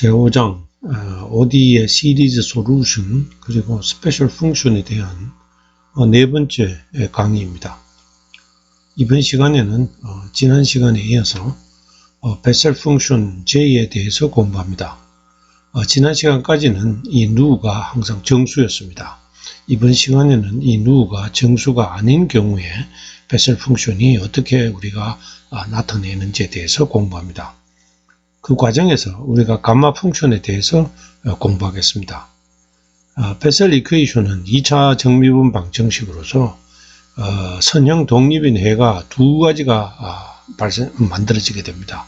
제5장 ODE의 시리즈 솔루션 그리고 스페셜 펑션에 대한 네 번째 강의입니다. 이번 시간에는 지난 시간에 이어서 베셀 펑션 J에 대해서 공부합니다. 지난 시간까지는 이 누가 항상 정수였습니다. 이번 시간에는 이 누가 정수가 아닌 경우에 베셀 펑션이 어떻게 우리가 나타내는지에 대해서 공부합니다. 그 과정에서 우리가 감마 펑션에 대해서 공부하겠습니다. 베셀 이퀘이션은 2차 정미분 방정식으로서 선형 독립인 해가 두 가지가 만들어지게 됩니다.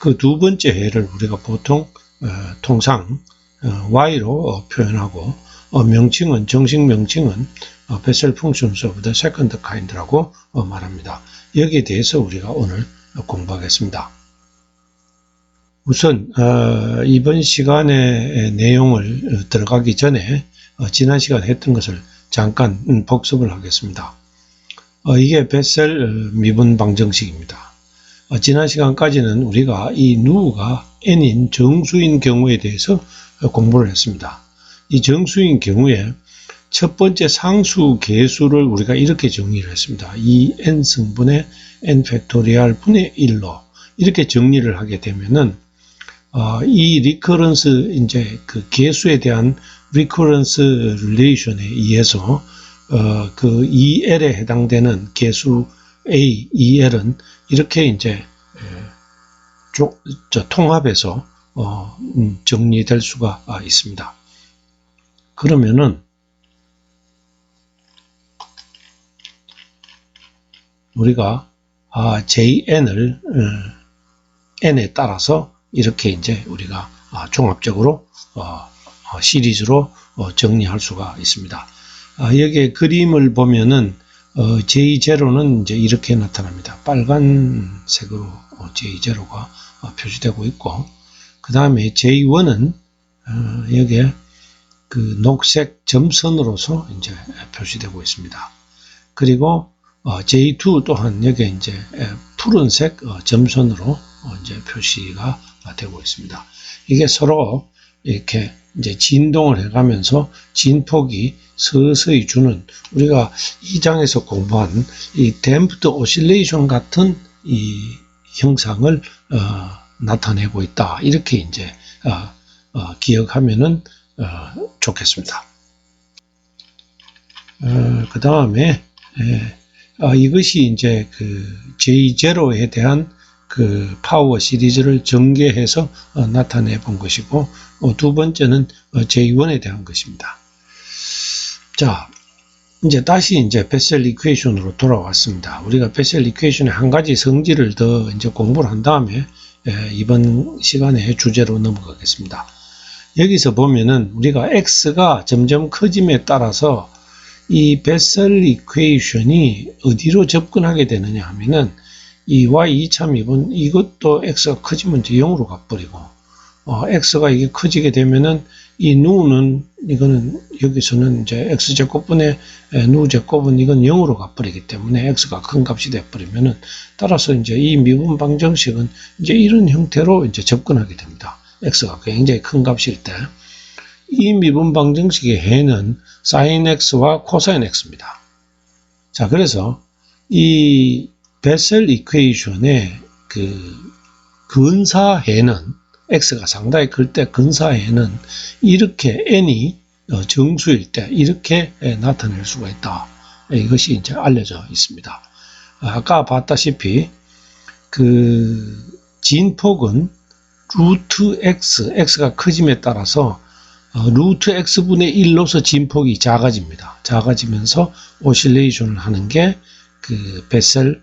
그 두 번째 해를 우리가 보통 통상 y로 표현하고 명칭은 정식 명칭은 베셀 펑션스 오브 더 세컨드 카인드라고 말합니다. 여기에 대해서 우리가 오늘 공부하겠습니다. 우선 이번 시간의 내용을 들어가기 전에 지난 시간에 했던 것을 잠깐 복습을 하겠습니다. 이게 베셀 미분 방정식입니다. 지난 시간까지는 우리가 이 누가 n인 정수인 경우에 대해서 공부를 했습니다. 이 정수인 경우에 첫 번째 상수 계수를 우리가 이렇게 정리를 했습니다. 이 n승분의 n 팩토리얼 분의 1로 이렇게 정리를 하게 되면은 이 리커런스 이제 그 계수에 대한 리커런스 릴레이션에 의해서 그 EL에 해당되는 계수 A, EL은 이렇게 이제 통합해서 정리될 수가 있습니다. 그러면은 우리가 JN을 N에 따라서 이렇게 이제 우리가 종합적으로 시리즈로 정리할 수가 있습니다. 여기에 그림을 보면은 J0는 이제 이렇게 나타납니다. 빨간색으로 J0가 표시되고 있고, 그 다음에 J1은 여기에 그 녹색 점선으로서 이제 표시되고 있습니다. 그리고 J2 또한 여기에 이제 푸른색 점선으로 이제 표시가 되고 있습니다. 이게 서로 이렇게 이제 진동을 해가면서 진폭이 서서히 주는 우리가 이 장에서 공부한 이 댐프드 오실레이션 같은 이 형상을 나타내고 있다. 이렇게 이제 기억하면은 좋겠습니다. 그 다음에 이것이 이제 그 J0에 대한 그 파워 시리즈를 전개해서 나타내 본 것이고, 두 번째는 J1에 대한 것입니다. 자, 이제 다시 이제 베셀 이퀘이션으로 돌아왔습니다. 우리가 베셀 이퀘이션의 한 가지 성질을 더 이제 공부를 한 다음에 이번 시간에 주제로 넘어가겠습니다. 여기서 보면은 우리가 X가 점점 커짐에 따라서 이 베셀 이퀘이션이 어디로 접근하게 되느냐 하면은 이 y 2차 미분 이것도 x가 커지면 이제 0으로 가버리고 x가 이게 커지게 되면은 이 누는 이거는 여기서는 이제 x제곱분의 누제곱은 이건 0으로 가버리기 때문에 x가 큰 값이 돼버리면은 따라서 이제 이 미분 방정식은 이제 이런 형태로 이제 접근하게 됩니다. x가 굉장히 큰 값일 때 이 미분 방정식의 해는 sin x와 cosine x입니다. 자, 그래서 이 베셀 이퀘이션의 그 근사해는 x가 상당히 클 때 근사해는 이렇게 n이 정수일 때 이렇게 나타낼 수가 있다. 이것이 이제 알려져 있습니다. 아까 봤다시피 그 진폭은 루트 x, x가 커짐에 따라서 루트 x분의 1로서 진폭이 작아집니다. 작아지면서 오실레이션을 하는 게 그 베셀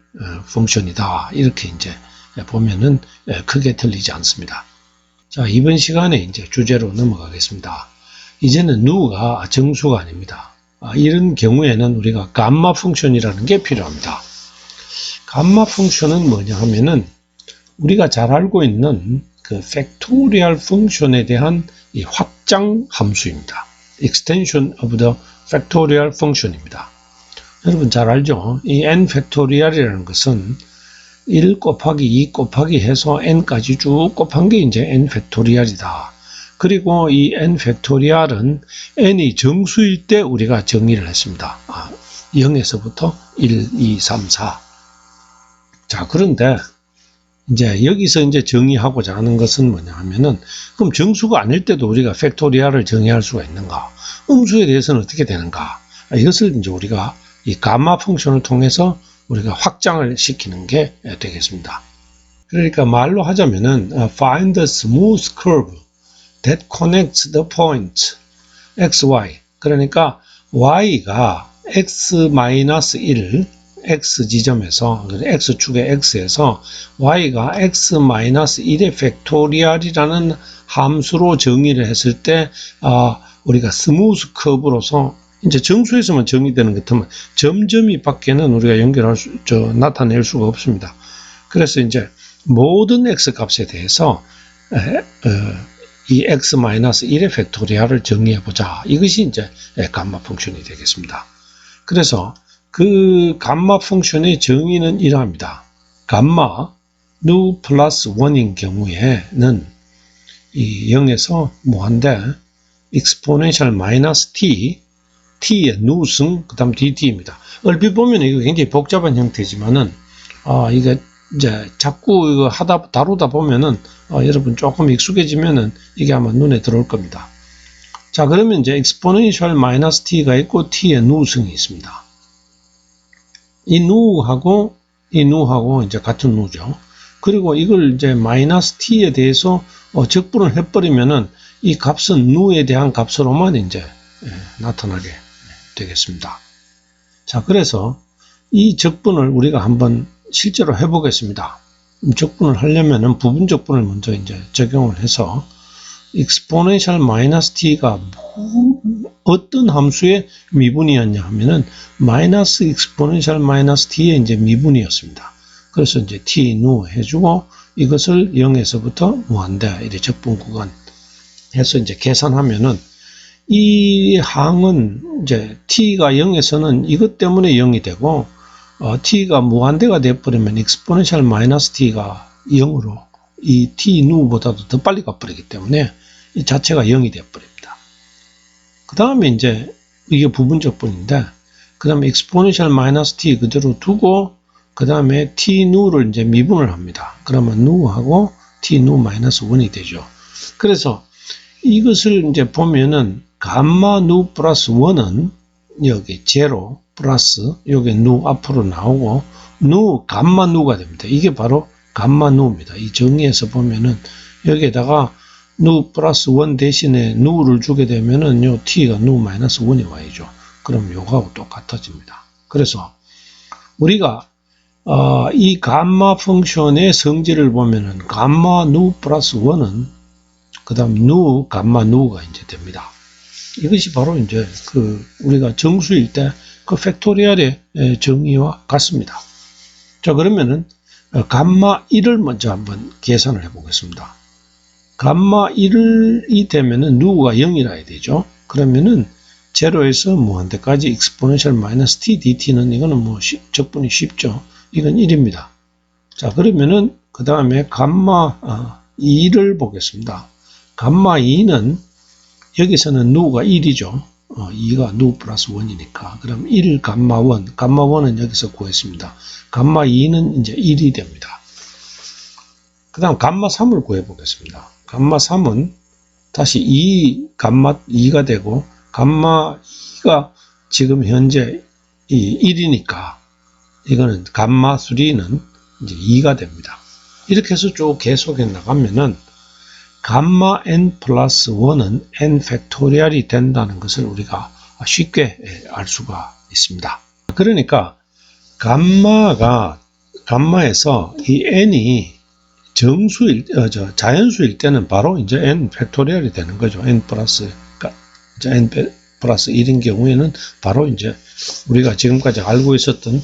펑션이다. 이렇게 이제 보면은 크게 틀리지 않습니다. 자, 이번 시간에 이제 주제로 넘어가겠습니다. 이제는 누가 정수가 아닙니다. 이런 경우에는 우리가 감마 펑션이라는 게 필요합니다. 감마 펑션은 뭐냐 하면은 우리가 잘 알고 있는 그 팩토리얼 펑션에 대한 이 확장 함수입니다. extension of the factorial function입니다. 여러분 잘 알죠? 이 n 팩토리얼이라는 것은 1 곱하기 2 곱하기 해서 n까지 쭉 곱한 게 이제 n 팩토리얼이다. 그리고 이 n 팩토리얼은 n이 정수일 때 우리가 정의를 했습니다. 0에서부터 1, 2, 3, 4. 자, 그런데 이제 여기서 이제 정의하고자 하는 것은 뭐냐 하면은, 그럼 정수가 아닐 때도 우리가 팩토리얼을 정의할 수가 있는가? 음수에 대해서는 어떻게 되는가? 이것을 이제 우리가 이 감마 펑션을 통해서 우리가 확장을 시키는 게 되겠습니다. 그러니까 말로 하자면은 find the smooth curve that connects the points xy. 그러니까 y가 x-1 x 지점에서 x축의 x에서 y가 x-1의 팩토리얼이라는 함수로 정의를 했을 때 우리가 스무스 커브로서 이제 정수에서만 정의되는 것 같으면 점점이 밖에는 우리가 나타낼 수가 없습니다. 그래서 이제 모든 x 값에 대해서 이 x-1의 팩토리얼을 정의해 보자. 이것이 이제 감마 펑션이 되겠습니다. 그래서 그 감마 펑션의 정의는 이러합니다. 감마 누 플러스 1인 경우에는 이 0에서 무한대 exponential 마이너스 t, t의 누승, 그 다음 dt입니다. 얼핏 보면 이거 굉장히 복잡한 형태지만은, 이게 이제 자꾸 이거 다루다 보면은, 여러분 조금 익숙해지면은 이게 아마 눈에 들어올 겁니다. 자, 그러면 이제 exponential 마이너스 t가 있고 t의 누승이 있습니다. 이 누하고 이제 같은 누죠. 그리고 이걸 이제 마이너스 t에 대해서 적분을 해버리면은 이 값은 누에 대한 값으로만 이제 나타나게 되겠습니다. 자, 그래서 이 적분을 우리가 한번 실제로 해보겠습니다. 적분을 하려면은 부분 적분을 먼저 이제 적용을 해서 exponential 마이너스 t가 어떤 함수의 미분이었냐 하면은 마이너스 exponential 마이너스 t의 이제 미분이었습니다. 그래서 이제 t 누 해주고 이것을 0에서부터 무한대 이렇게 적분 구간 해서 이제 계산하면은 이 항은 이제 t가 0에서는 이것 때문에 0이 되고 t가 무한대가 돼버리면 exponential 마이너스 t가 0으로 이 t 누보다도 더 빨리 가버리기 때문에 이 자체가 0이 돼버립니다. 그 다음에 이제 이게 부분적분인데 그 다음에 exponential 마이너스 t 그대로 두고 그 다음에 t 누를 이제 미분을 합니다. 그러면 누하고 t 누 마이너스 1이 되죠. 그래서 이것을 이제 보면은 감마 누 플러스 1은 여기 제로 플러스 여기 누 앞으로 나오고 누 감마 누가 됩니다. 이게 바로 감마 누입니다. 이 정의에서 보면은 여기에다가 누 플러스 1 대신에 누를 주게 되면은 요 t가 누 마이너스 1이 와야죠. 그럼 요거하고 똑같아집니다. 그래서 우리가 이 감마 펑션의 성질을 보면은 감마 누 플러스 1은 그 다음 누 감마 누가 이제 됩니다. 이것이 바로 이제 우리가 정수일 때 그 팩토리얼의 정의와 같습니다. 자, 그러면은 감마 1을 먼저 한번 계산을 해 보겠습니다. 감마 1이 되면은 누가 0이라 해야 되죠. 그러면은 제로에서 무한대까지 exponential 마이너스 t dt는 이거는 뭐 적분이 쉽죠. 이건 1입니다. 자, 그러면은 그 다음에 감마 2를 보겠습니다. 감마 2는 여기서는 누가 1이죠. 2가 누 플러스 1이니까. 그럼 1 감마 1. 감마 1은 여기서 구했습니다. 감마 2는 이제 1이 됩니다. 그 다음 감마 3을 구해 보겠습니다. 감마 3은 다시 2 감마 2가 되고 감마 2가 지금 현재 1이니까 이거는 감마 3는 이제 2가 됩니다. 이렇게 해서 쭉 계속해 나가면은 감마 n 플러스 1은 n 팩토리얼이 된다는 것을 우리가 쉽게 알 수가 있습니다. 그러니까 감마에서 이 n이 자연수일 때는 바로 이제 n 팩토리얼이 되는 거죠. n 플러스 1인 경우에는 바로 이제 우리가 지금까지 알고 있었던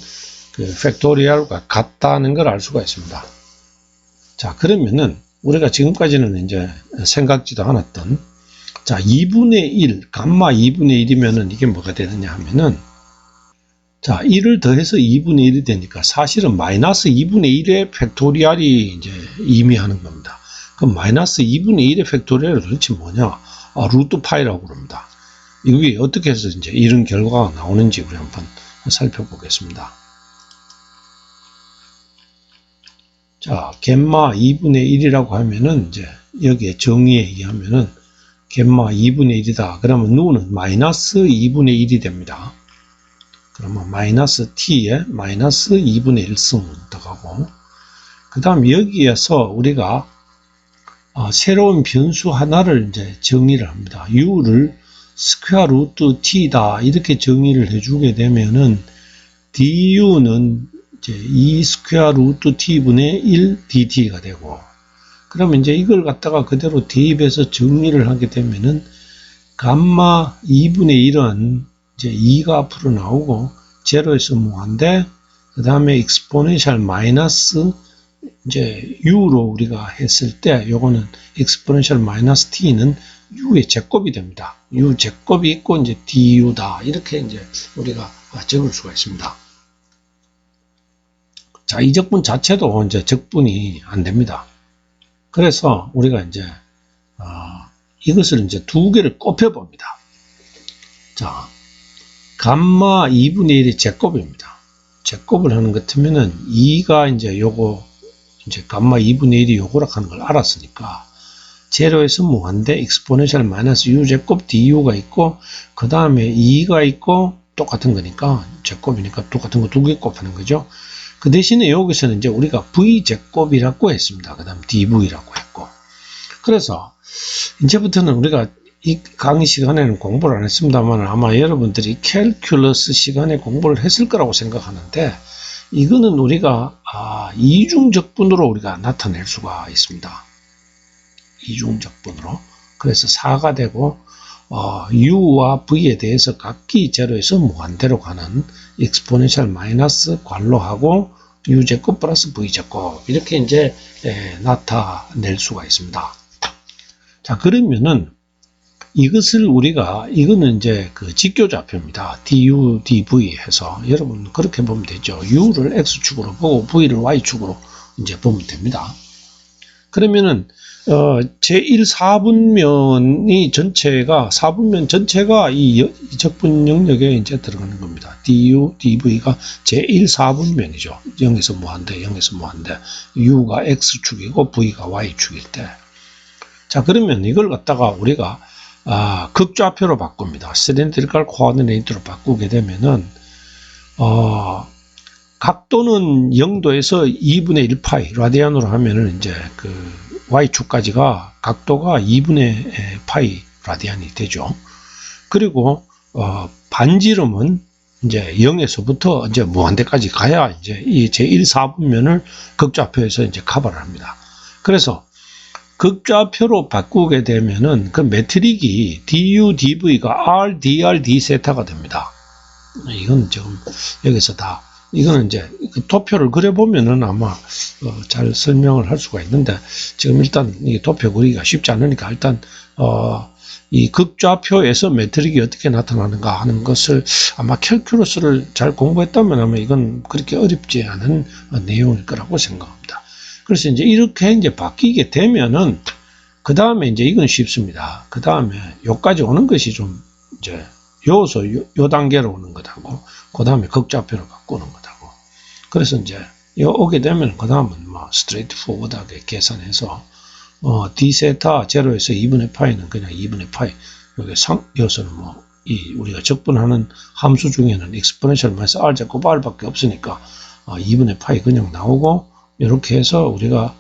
그 팩토리얼과 같다는 걸 알 수가 있습니다. 자, 그러면은 우리가 지금까지는 이제 생각지도 않았던, 자, 2분의 1, 감마 2분의 1이면은 이게 뭐가 되느냐 하면은, 자, 1을 더해서 2분의 1이 되니까 사실은 마이너스 2분의 1의 팩토리얼이 이제 의미하는 겁니다. 그럼 마이너스 2분의 1의 팩토리얼이 도대체 뭐냐? 루트 파이라고 그럽니다. 이게 어떻게 해서 이제 이런 결과가 나오는지 우리 한번 살펴보겠습니다. 자, 겜마 2분의 1이라고 하면은 이제 여기에 정의에 의하면은 겜마 2분의 1이다. 그러면 누는 마이너스 2분의 1이 됩니다. 그러면 마이너스 t에 마이너스 2분의 1승 더하고 그 다음 여기에서 우리가 새로운 변수 하나를 이제 정의를 합니다. u를 스퀘어 루트 t다 이렇게 정의를 해주게 되면은 du는 이제 2 스퀘어 루트 t분의 1 dt가 되고 그러면 이제 이걸 갖다가 그대로 대입해서 정리를 하게 되면은 감마 2분의 1은 이제 2가 앞으로 나오고 제로에서 무한대 그 다음에 익스포넨셜 마이너스 이제 u로 우리가 했을 때 요거는 익스포넨셜 마이너스 t는 u의 제곱이 됩니다. u 제곱이 있고 이제 du다 이렇게 이제 우리가 적을 수가 있습니다. 자, 이 적분 자체도 이제 적분이 안 됩니다. 그래서 우리가 이제 이것을 이제 두 개를 곱해 봅니다. 자, 감마 2분의 1이 제곱입니다. 제곱을 하는 것 같으면은 2가 이제 요거 이제 감마 2분의 1이 요거라 하는 걸 알았으니까 제로에서 무한대 익스포넨셜 마이너스 u 제곱 du가 있고 그 다음에 2가 있고 똑같은 거니까 제곱이니까 똑같은 거 두 개 곱하는 거죠. 그 대신에 여기서는 이제 우리가 v 제곱이라고 했습니다. 그 다음 dv라고 했고 그래서 이제부터는 우리가 이 강의 시간에는 공부를 안 했습니다만 아마 여러분들이 캘큘러스 시간에 공부를 했을 거라고 생각하는데 이거는 우리가 이중적분으로 우리가 나타낼 수가 있습니다. 이중적분으로. 그래서 4가 되고 u와 v에 대해서 각기 제로에서 무한대로 가는 익스포넨셜 마이너스 괄호하고 u제곱 플러스 v제곱 이렇게 이제 나타낼 수가 있습니다. 자, 그러면은 이것을 우리가 이거는 이제 그 직교좌표입니다. du, dv 해서 여러분 그렇게 보면 되죠. u를 x축으로 보고 v를 y축으로 이제 보면 됩니다. 그러면은 제1 4분면이 전체가 4분면 전체가 이 적분 영역에 이제 들어가는 겁니다. du, dv가 제1 4분면이죠. 0에서 무한대, 0에서 무한대. u가 x축이고 v가 y축일 때. 자, 그러면 이걸 갖다가 우리가 극좌표로 바꿉니다. 실린드리컬 코오디네이트로 바꾸게 되면은 각도는 0도에서 2분의 1파이 라디안으로 하면은 이제 그 y축까지가 각도가 2분의 파이 라디안이 되죠. 그리고 반지름은 이제 0에서부터 이제 무한대까지 가야 이제 이 제1 4분면을 극좌표에서 이제 커버를 합니다. 그래서 극좌표로 바꾸게 되면은 그 매트릭이 du, dv가 r, dr, d세타가 됩니다. 이건 지금 여기서 다 이거는 이제 도표를 그려보면은 아마 잘 설명을 할 수가 있는데 지금 일단 이 도표 그리기가 쉽지 않으니까 일단 이 극좌표에서 매트릭이 어떻게 나타나는가 하는 것을 아마 캘큘러스를 잘 공부했다면 아마 이건 그렇게 어렵지 않은 내용일 거라고 생각합니다. 그래서 이제 이렇게 이제 바뀌게 되면은 그 다음에 이제 이건 쉽습니다. 그 다음에 요까지 오는 것이 좀 이제 요소 요 단계로 오는 것하고 그 다음에 극좌표로 바꾸는 것하고 그래서 이제 요 오게 되면 그 다음은 뭐 스트레이트 포워드하게 계산해서 d세타 제로에서 2분의 파이는 그냥 2분의 파이 여기 요소는 뭐 이 우리가 적분하는 함수 중에는 익스포넨셜 마이너스 r 제곱 r밖에 없으니까 2분의 파이 그냥 나오고 이렇게 해서 우리가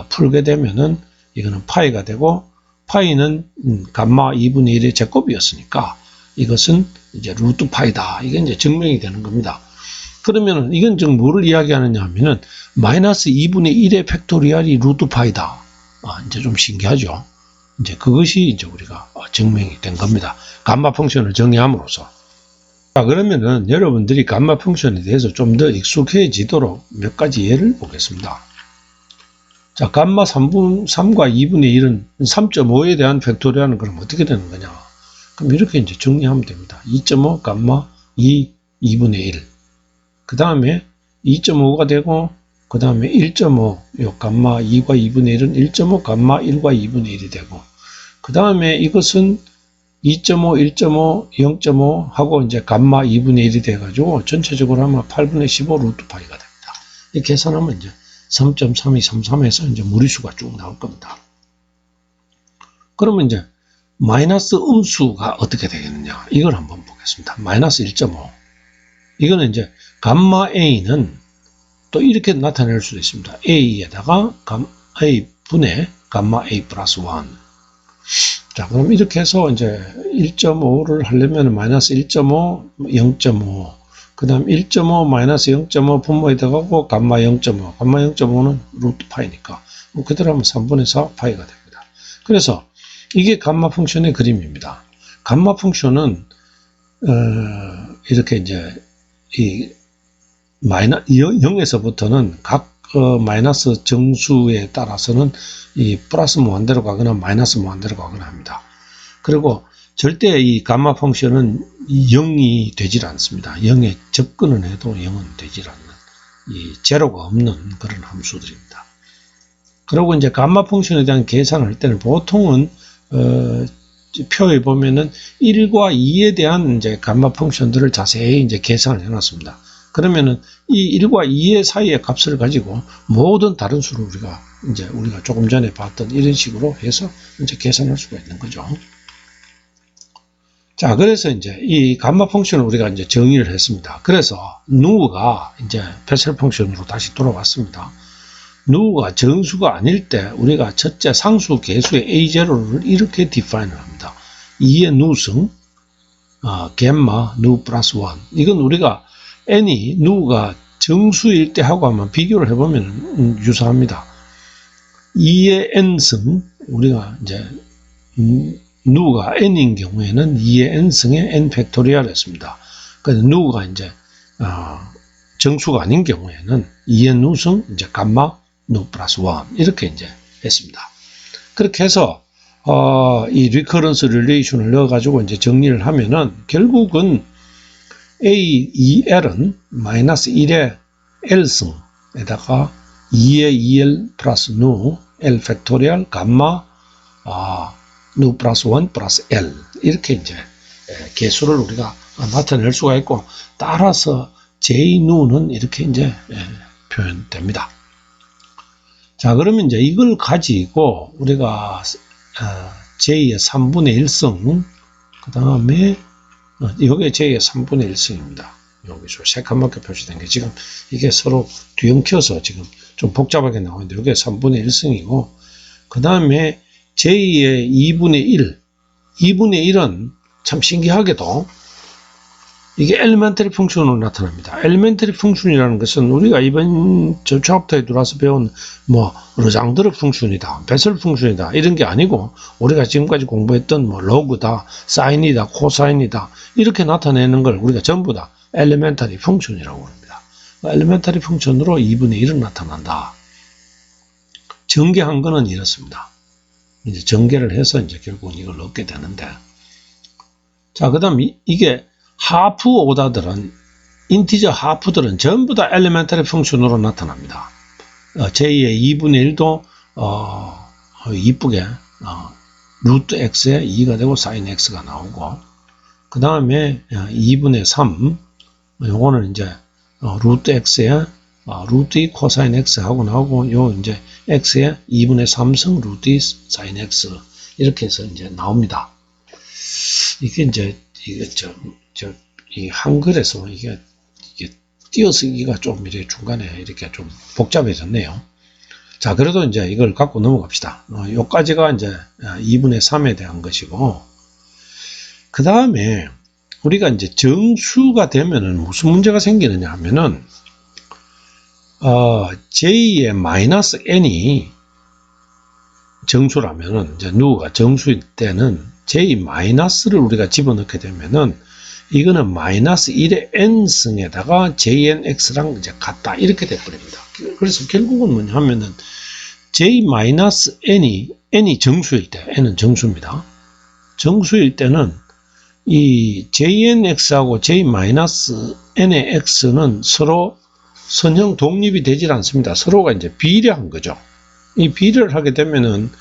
풀게 되면은 이거는 파이가 되고 파이는 감마 2분의 1의 제곱이었으니까 이것은 이제 루트 파이다. 이게 이제 증명이 되는 겁니다. 그러면은 이건 지금 뭐를 이야기하느냐 하면은 마이너스 2분의 1의 팩토리얼이 루트 파이다. 이제 좀 신기하죠. 이제 그것이 이제 우리가 증명이 된 겁니다. 감마 펑션을 정의함으로써. 자, 그러면은 여러분들이 감마 펑션에 대해서 좀 더 익숙해지도록 몇 가지 예를 보겠습니다. 자, 감마 3과 2분의 1은 3.5에 대한 팩토리얼은 그럼 어떻게 되는 거냐? 그럼 이렇게 이제 정리하면 됩니다. 2.5 감마 2분의 1. 그 다음에 2.5가 되고, 그 다음에 1.5 요 감마 2과 2분의 1은 1.5 감마 1과 2분의 1이 되고, 그 다음에 이것은 2.5, 1.5, 0.5 하고 이제 감마 2분의 1이 돼가지고 전체적으로 하면 8분의 15 루트 파이가 됩니다. 이 계산하면 이제 3.3233에서 이제 무리수가 쭉 나올 겁니다. 그러면 이제 마이너스 음수가 어떻게 되겠느냐, 이걸 한번 보겠습니다. 마이너스 1.5. 이거는 이제 감마 A는 또 이렇게 나타낼 수도 있습니다. A에다가 A 분의 감마 A 플러스 1. 자, 그럼 이렇게 해서 이제 1.5를 하려면 마이너스 1.5, 0.5, 그 다음 1.5 마이너스 0.5 분모에 들어가고 감마 0.5, 감마 0.5는 루트 파이니까 뭐 그대로 하면 3분의 4 파이가 됩니다. 그래서 이게 감마 펑션의 그림입니다. 감마 펑션은 이렇게 이제 이 0에서부터는 각 마이너스 정수에 따라서는 이 플러스 무한대로 가거나 마이너스 무한대로 가거나 합니다. 그리고 절대 이 감마 펑션은 0이 되질 않습니다. 0에 접근을 해도 0은 되질 않는, 이 제로가 없는 그런 함수들입니다. 그리고 이제 감마 펑션에 대한 계산을 할 때는 보통은 표에 보면은 1과 2에 대한 이제 감마 펑션들을 자세히 이제 계산을 해놨습니다. 그러면은 이 1과 2의 사이의 값을 가지고 모든 다른 수를 우리가 조금 전에 봤던 이런 식으로 해서 이제 계산할 수가 있는 거죠. 자, 그래서 이제 이 감마 펑션을 우리가 이제 정의를 했습니다. 그래서 누가 이제 베셀 펑션으로 다시 돌아왔습니다. 누가 정수가 아닐 때 우리가 첫째 상수 계수의 A0를 이렇게 디파인을 합니다. 2의 누승, 갬마, 누 플러스 1. 이건 우리가 n이 누가 정수일 때 하고 한번 비교를 해보면 유사합니다. 2의 n승, 우리가 이제 누가 n인 경우에는 2의 n승의 n 팩토리얼이었습니다. 그래서 누가 이제 정수가 아닌 경우에는 2의 누승, 이제 감마, 누 플러스 1 이렇게 이제 했습니다. 그렇게 해서 이 리커런스 릴레이션을 넣어가지고 이제 정리를 하면은 결국은 A2L은 마이너스 1의 L승에다가 2의 2L 플러스 누 L 팩토리얼 감마 누 플러스 1 플러스 L 이렇게 이제 개수를 우리가 나타낼 수가 있고, 따라서 J 누는 이렇게 이제 표현됩니다. 자, 그러면 이제 이걸 가지고 우리가 J의 3분의 1승, 그 다음에 이게 J의 3분의 1승입니다. 여기서 새까맣게 표시된 게 지금 이게 서로 뒤엉켜서 지금 좀 복잡하게 나오는데 이게 3분의 1승이고, 그 다음에 J의 2분의 1, 2분의 1은 참 신기하게도 이게 엘리멘터리 펑션으로 나타납니다. 엘리멘터리 펑션이라는 것은 우리가 이번 저 챕터에 들어와서 배운 뭐 르장드르 펑션이다, 베셀 펑션이다 이런 게 아니고, 우리가 지금까지 공부했던 뭐 로그다, 사인이다, 코사인이다 이렇게 나타내는 걸 우리가 전부 다 엘리멘터리 펑션이라고 합니다. 엘리멘터리 펑션으로 2분의 1은 나타난다. 전개한 거는 이렇습니다. 이제 전개를 해서 이제 결국은 이걸 얻게 되는데, 자, 그 다음 이게 하프 오다들은, 인티저 하프들은 전부 다 엘리멘터리 펑션으로 나타납니다. J의 2분의 1도 이쁘게 루트 x에 2가 되고 사인 x가 나오고, 그 다음에 2분의 3 요거는 이제 루트 x에 루트 2 코사인 x 하고 나오고, 요 이제 x에 2분의 3승 루트 2 사인 x 이렇게 해서 이제 나옵니다. 이게 이제 이 한글에서 이게 띄어쓰기가 좀 이렇게 중간에 이렇게 좀 복잡해졌네요. 자, 그래도 이제 이걸 갖고 넘어갑시다. 요까지가 이제 2분의 3에 대한 것이고, 그 다음에 우리가 이제 정수가 되면은 무슨 문제가 생기느냐 하면은, J의 마이너스 n이 정수라면은, 이제 누가 정수일 때는 J 마이너스를 우리가 집어넣게 되면은, 이거는 마이너스 1의 n승에다가 JNX랑 이제 같다 이렇게 돼버립니다. 그래서 결국은 뭐냐 하면은 J 마이너스 n이 정수일 때, n은 정수입니다. 정수일 때는 이 JNX하고 J 마이너스 n의 x는 서로 선형 독립이 되질 않습니다. 서로가 이제 비례한 거죠. 이 비례를 하게 되면은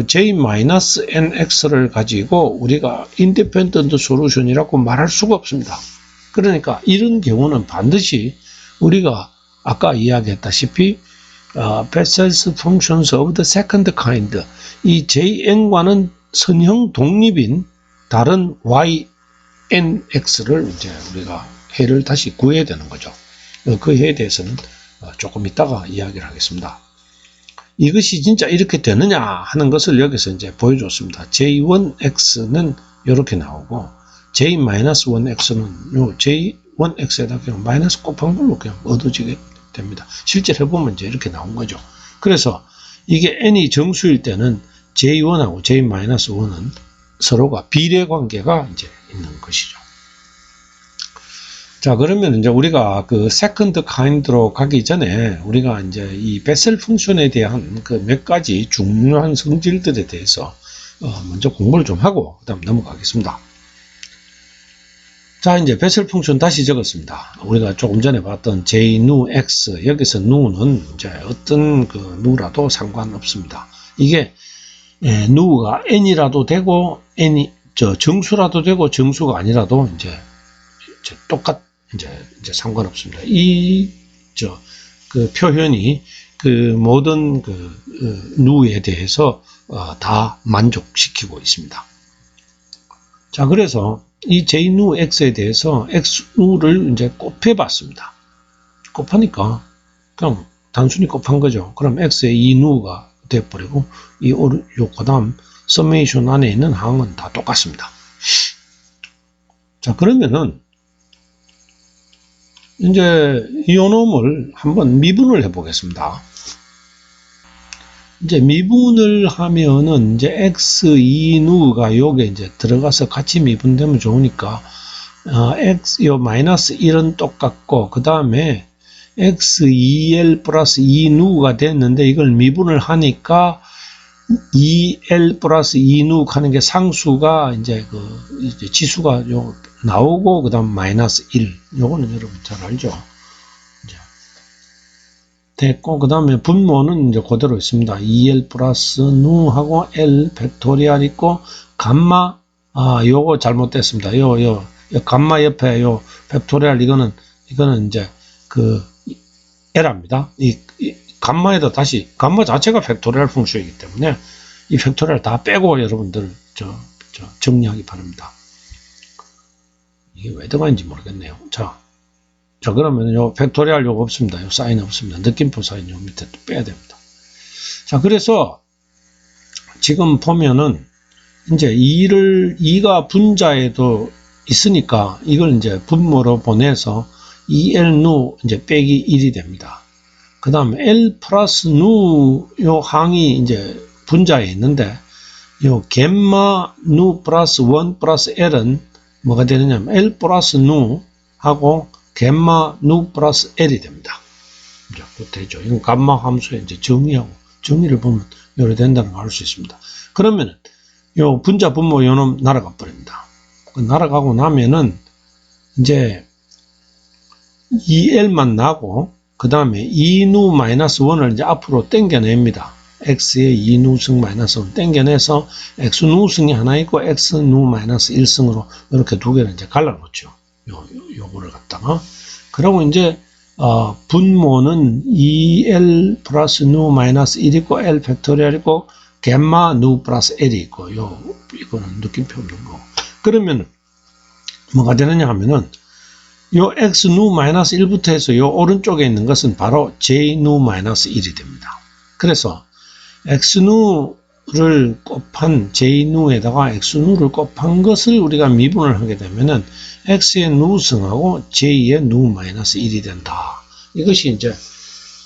j-nx를 가지고 우리가 independent solution이라고 말할 수가 없습니다. 그러니까 이런 경우는 반드시 우리가 아까 이야기했다시피 Bessel's functions of the second kind, 이 jn과는 선형 독립인 다른 ynx를 이제 우리가 해를 다시 구해야 되는 거죠. 그 해에 대해서는 조금 이따가 이야기를 하겠습니다. 이것이 진짜 이렇게 되느냐 하는 것을 여기서 이제 보여줬습니다. j1x는 이렇게 나오고 j-1x는 요 j1x에다 그냥 마이너스 곱한 걸로 그냥 얻어지게 됩니다. 실제로 해보면 이제 이렇게 나온 거죠. 그래서 이게 n이 정수일 때는 j1하고 j-1은 서로가 비례 관계가 이제 있는 것이죠. 자, 그러면 이제 우리가 그 세컨드 카인드로 가기 전에 우리가 이제 이 베셀 펑션에 대한 그 몇 가지 중요한 성질들에 대해서 먼저 공부를 좀 하고 그다음 넘어가겠습니다. 자, 이제 베셀 펑션 다시 적었습니다. 우리가 조금 전에 봤던 j nu x, 여기서 nu는 이제 어떤 그 nu라도 상관없습니다. 이게 nu가 n이라도 되고 n이 정수라도 되고 정수가 아니라도 이제 이제 상관없습니다. 그 표현이 그 모든 nu에 대해서 다 만족시키고 있습니다. 자, 그래서 이 j nu x에 대해서 x nu를 이제 곱해봤습니다. 곱하니까 그냥 단순히 곱한 거죠. 그럼 x의 이 nu가 돼버리고 그다음 서메이션 안에 있는 항은 다 똑같습니다. 자, 그러면은 이제 이 놈을 한번 미분을 해 보겠습니다. 이제 미분을 하면은 이제 x2 누가 요게 이제 들어가서 같이 미분되면 좋으니까 요 마이너스 1은 똑같고 그 다음에 x2l 플러스 2 누가 됐는데 이걸 미분을 하니까 2l 플러스 2 누 하는 게 상수가 이제 이제 지수가 요 나오고 그 다음 마이너스 1 요거는 여러분 잘 알죠. 이제 됐고 그 다음에 분모는 이제 그대로 있습니다. 2l 플러스 누하고 l 팩토리얼 있고 감마 요거 잘못됐습니다. 요 감마 옆에 요 팩토리얼 이거는 이제 그 l입니다. 이 감마에도 다시 감마 자체가 팩토리얼 펑션이기 때문에 이 팩토리얼 다 빼고 여러분들 정리하기 바랍니다. 이게 왜 들어가는지 모르겠네요. 자, 그러면 요 팩토리얼 요거 없습니다. 요 사인 없습니다. 느낌표 사인 요 밑에 또 빼야 됩니다. 자, 그래서 지금 보면은 이제 2가 분자에도 있으니까 이걸 이제 분모로 보내서 2l nu 이제 빼기 1이 됩니다. 그 다음에 l 플러스 nu 요 항이 이제 분자에 있는데 요 겜마 nu 플러스 1 플러스 l은 뭐가 되느냐면 l 플러스 nu 하고 겜마 nu 플러스 l이 됩니다. 이제 되죠. 이건 감마 함수에 이제 정의를 보면 요래 된다는 걸 알 수 있습니다. 그러면 요 분자 분모 요놈 날아가 버립니다. 날아가고 나면은 이제 2l만 나고 그 다음에 2nu 마이너스 1을 이제 앞으로 땡겨냅니다. x의 2누승 마이너스 1 땡겨내서 x누승이 하나 있고 x누 마이너스 1승으로 이렇게 두 개를 이제 갈라놓죠. 요거를 갖다가. 그리고 이제 분모는 2l 플러스 누 마이너스 1 있고 l 팩토리얼 있고 겜마 누 플러스 l이 있고 이거는 느낌표 없는 거. 그러면 뭐가 되느냐 하면은 요 x 누 마이너스 1부터 해서 요 오른쪽에 있는 것은 바로 j 누 마이너스 1이 됩니다. 그래서 x 누를 곱한 j 누에다가 x 누를 곱한 것을 우리가 미분을 하게 되면은 x의 누승하고 j의 누 마이너스 1이 된다. 이것이 이제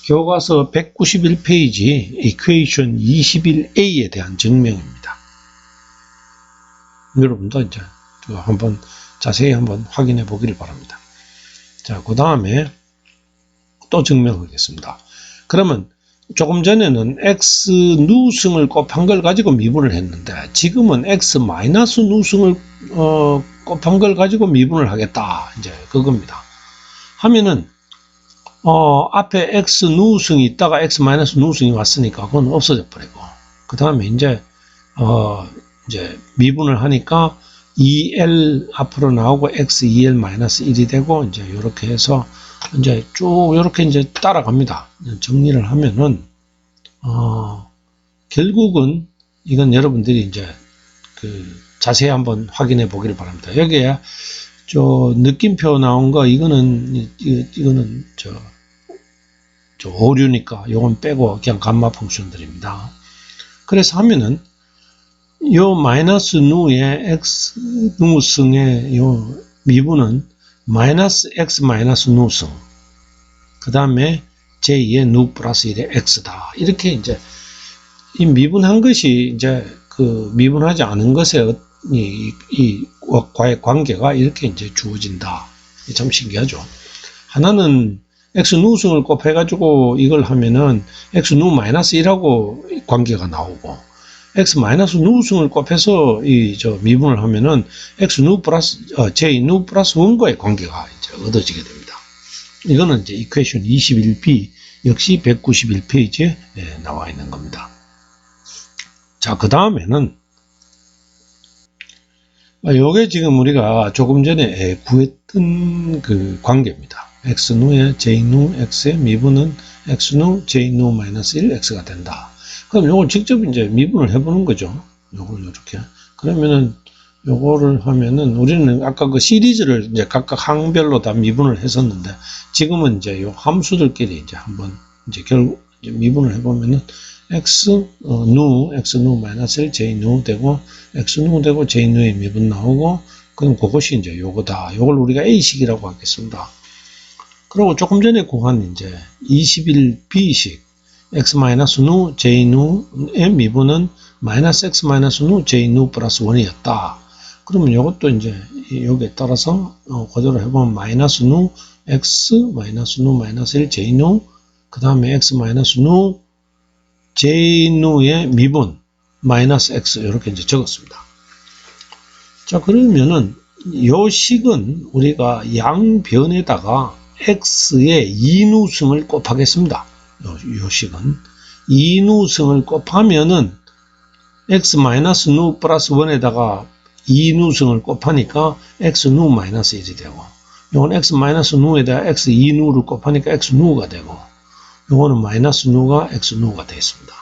교과서 191페이지 이퀘이션 21a에 대한 증명입니다. 여러분도 이제 한번 자세히 한번 확인해 보기를 바랍니다. 자, 그 다음에 또 증명하겠습니다. 그러면 조금 전에는 x 누승을 곱한 걸 가지고 미분을 했는데 지금은 x 마이너스 누승을 곱한 걸 가지고 미분을 하겠다. 이제 그겁니다. 하면은 앞에 x 누승이 있다가 x 마이너스 누승이 왔으니까 그건 없어져 버리고, 그 다음에 이제 미분을 하니까 2l 앞으로 나오고 x 2l 마이너스 1이 되고, 이제 이렇게 해서 이제 쭉 이렇게 이제 따라갑니다. 정리를 하면은 결국은 이건 여러분들이 이제 자세히 한번 확인해 보기를 바랍니다. 여기에 느낌표 나온 거, 이거는 오류니까 요건 빼고 그냥 감마 펑션들입니다. 그래서 하면은 요 마이너스 누의 x 누승의 요 미분은 마이너스 x 마이너스 누승, 그 다음에 j2의 누 플러스 1의 x다. 이렇게 이제 이 미분한 것이 이제 미분하지 않은 것의 과의 관계가 이렇게 이제 주어진다. 참 신기하죠. 하나는 x 누승을 곱해가지고 이걸 하면은 x 누 마이너스 1하고 관계가 나오고, x 마이너스 누승을 곱해서 미분을 하면은 x 누 플러스 j 누 플러스 1과의 관계가 이제 얻어지게 됩니다. 이거는 이제 이퀘이션 21b 역시 191페이지에 나와 있는 겁니다. 자, 그 다음에는 요게 지금 우리가 조금 전에 구했던 그 관계입니다. x누의 j누 x의 미분은 x누 j누 마이너스 1 x가 된다. 그럼 요걸 직접 이제 미분을 해보는 거죠. 요걸 이렇게. 그러면은 요거를 하면은 우리는 아까 그 시리즈를 이제 각각 항별로 다 미분을 했었는데, 지금은 이제 요 함수들끼리 이제 한번 이제 결국 이제 미분을 해보면은 x누 마이너스 1 j누 되고, x누 되고 j누의 미분 나오고, 그럼 그것이 이제 요거다. 요걸 우리가 a식이라고 하겠습니다. 그리고 조금 전에 구한 이제 21b식 x 마이너스 누 j누의 미분은 마이너스 x 마이너스 누 j누 플러스 1이었다. 그러면 요것도 이제 여기에 따라서 그대로 해보면 마이너스 누 x 마이너스 누 마이너스 1 j누, 그 다음에 x 마이너스 누 j누의 미분 마이너스 x 이렇게 이제 적었습니다. 자, 그러면은 요 식은 우리가 양변에다가 x의 2누승을 곱하겠습니다. 요 식은 2누승을 곱하면은 x 마이너스 누 플러스 1에다가 2누승을 곱하니까 x 누 마이너스 1이 되고, 요건 x 마이너스 누에다가 x 2누를 곱하니까 x 누가 되고, 요거는 마이너스 누가 x 누가 되겠습니다.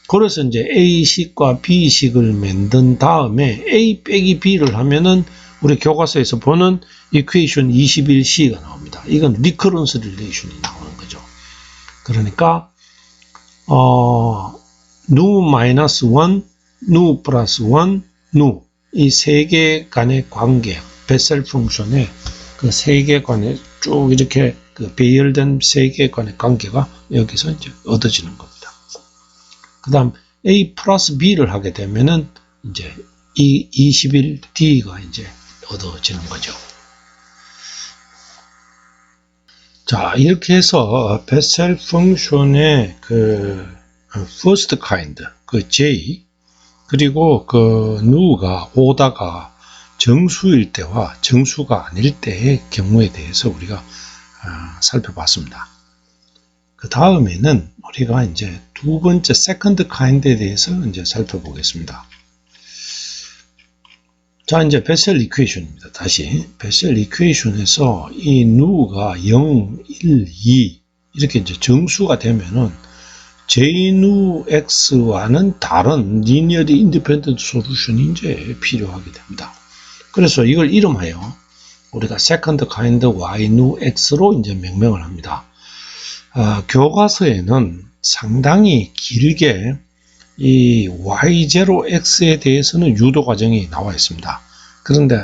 그래서 이제 a식과 b식을 만든 다음에 a 빼기 b를 하면은 우리 교과서에서 보는 이퀘이션 21c가 나옵니다. 이건 리커런스 릴레이션이 나오는 거죠. 그러니까 누 마이너스 1, 누 플러스 1, 누, 이 세 개 간의 관계, 베셀 펑션의 그 세 개 간의 쭉 이렇게 배열된 세 개 간의 관계가 여기서 이제 얻어지는 겁니다. 그 다음 a 플러스 b를 하게 되면은 이제 이 21d가 이제 얻어지는 거죠. 자, 이렇게 해서 베셀 펑션의 first kind, j, 그리고 누가 오다가 정수일 때와 정수가 아닐 때의 경우에 대해서 우리가 살펴봤습니다. 그 다음에는 우리가 이제 두 번째 second kind에 대해서 이제 살펴보겠습니다. 자, 이제 베셀 이퀘이션입니다. 다시 베셀 이퀘이션에서 이 누가 0, 1, 2 이렇게 이제 정수가 되면은 j누 x와는 다른 리니어리 인디펜던트 솔루션이 이제 필요하게 됩니다. 그래서 이걸 이름하여 우리가 second kind y누 x로 이제 명명을 합니다. 교과서에는 상당히 길게 이 y0x에 대해서는 유도 과정이 나와 있습니다. 그런데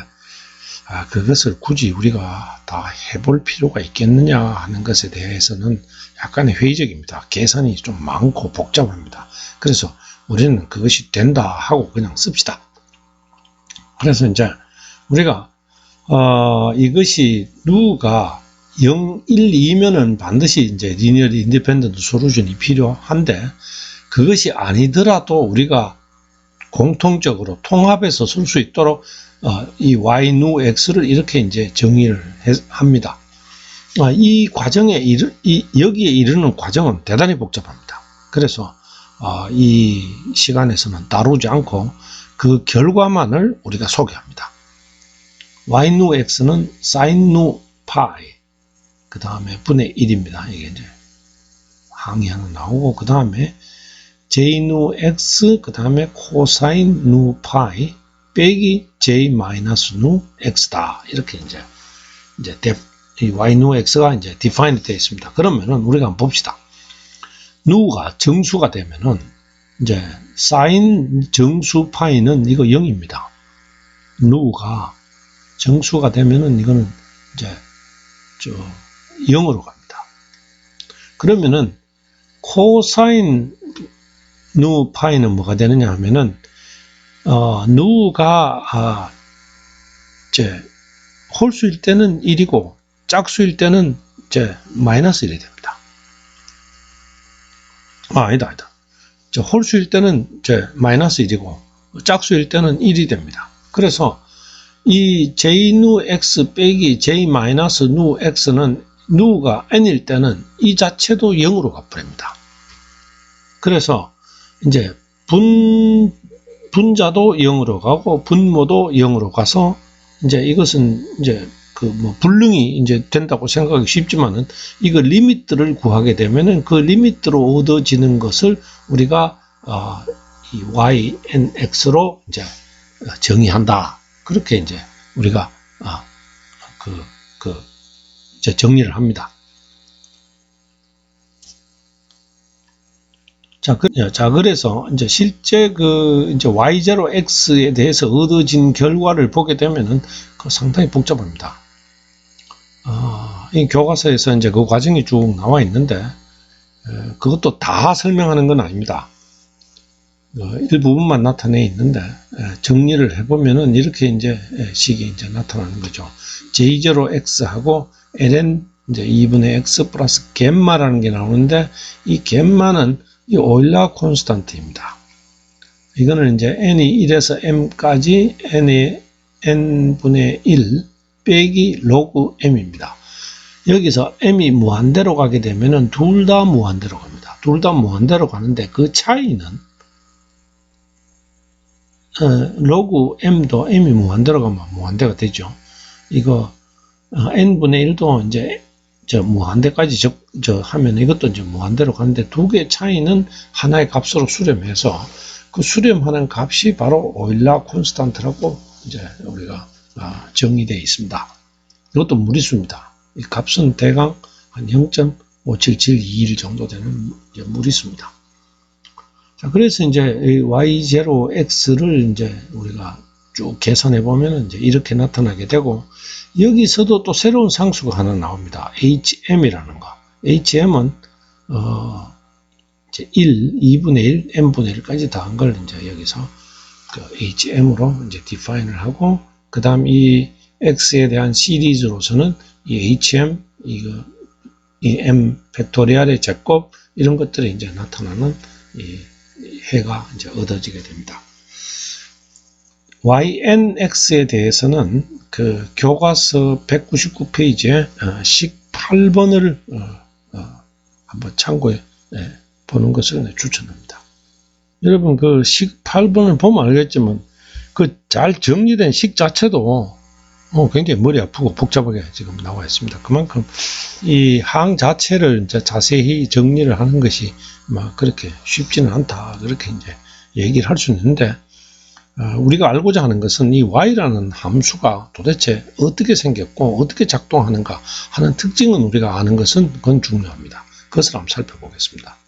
그것을 굳이 우리가 다 해볼 필요가 있겠느냐 하는 것에 대해서는 약간의 회의적입니다. 계산이 좀 많고 복잡합니다. 그래서 우리는 그것이 된다 하고 그냥 씁시다. 그래서 이제 우리가 이것이 누가 0, 1, 2면은 반드시 이제 리니어리 인디펜던트 솔루션이 필요한데, 그것이 아니더라도 우리가 공통적으로 통합해서 쓸 수 있도록 이 y누 x를 이렇게 이제 정의를 합니다. 이 과정에 여기에 이르는 과정은 대단히 복잡합니다. 그래서 이 시간에서는 다루지 않고 그 결과만을 우리가 소개합니다. y nu x는 sin nu 파이, 그 다음에 분의 1입니다. 이게 이제 항이 하나 나오고, 그 다음에 j nu x, 그 다음에 코사인 nu 파이 빼기 j 마이너스 nu x다. 이렇게 이제 이 y nu x가 이제 defined 되어 있습니다. 그러면은 우리가 한번 봅시다. nu가 정수가 되면은 이제 sin 정수 파이는 이거 0입니다. nu가 정수가 되면은 이거는 이제 0으로 갑니다. 그러면은 코사인 nu 파이는 뭐가 되느냐 하면은 nu가 이제 홀수일 때는 1이고 짝수일 때는 이제 마이너스 1이 됩니다. 아니다. 홀수일 때는 이제 마이너스 1이고 짝수일 때는 1이 됩니다. 그래서 이 j nu x 빼기 j 마이너스 nu x는 nu가 n일 때는 이 자체도 0으로 가버립니다. 그래서 이제 분자도 0으로 가고 분모도 0으로 가서 이제 이것은 이제 불능이 이제 된다고 생각하기 쉽지만은 이거 리미트를 구하게 되면은 그 리미트로 얻어지는 것을 우리가 이 y n x로 이제 정의한다. 그렇게 이제 우리가 이제 정리를 합니다. 자, 그래서 이제 실제 이제 y0x에 대해서 얻어진 결과를 보게 되면은 상당히 복잡합니다. 이 교과서에서 이제 그 과정이 쭉 나와 있는데, 그것도 다 설명하는 건 아닙니다. 일부분만 나타내 있는데, 정리를 해보면은 이렇게 이제 식이 이제 나타나는 거죠. j0x하고 ln 이제 2분의 x 플러스 겜마라는 게 나오는데, 이 겜마는 이 오일러 콘스탄트입니다. 이거는 이제 n이 1에서 m까지 n의 n분의 1 빼기 로그 m입니다. 여기서 m이 무한대로 가게 되면은 둘 다 무한대로 갑니다. 둘 다 무한대로 가는데 그 차이는 로그 m도 m이 무한대로 가면 무한대가 되죠. 이거 n분의 1도 이제 무한대까지 하면 이것도 이제 무한대로 가는데 두 개의 차이는 하나의 값으로 수렴해서 그 수렴하는 값이 바로 오일러 콘스탄트라고 이제 우리가 정의되어 있습니다. 이것도 무리수입니다. 이 값은 대강 한 0.57721 정도 되는 무리수입니다. 자, 그래서 이제 y0x를 이제 우리가 쭉 계산해 보면 이제 이렇게 나타나게 되고, 여기서도 또 새로운 상수가 하나 나옵니다. HM이라는 거. HM은 이제 1, 2분의 1, m분의 1까지 더한 걸 이제 여기서 HM으로 이제 define을 하고, 그 다음 이 x에 대한 시리즈로서는 이 HM, 이 m 팩토리얼의 제곱 이런 것들이 이제 나타나는 이 해가 이제 얻어지게 됩니다. YNX에 대해서는 그 교과서 199페이지에 식 8번을 한번 참고해 보는 것을 추천합니다. 여러분 그 식 8번을 보면 알겠지만 그 잘 정리된 식 자체도 굉장히 머리 아프고 복잡하게 지금 나와 있습니다. 그만큼 이 항 자체를 이제 자세히 정리를 하는 것이 막 그렇게 쉽지는 않다. 그렇게 이제 얘기를 할 수 있는데, 우리가 알고자 하는 것은 이 y라는 함수가 도대체 어떻게 생겼고 어떻게 작동하는가 하는 특징은 우리가 아는 것은 그건 중요합니다. 그것을 한번 살펴보겠습니다.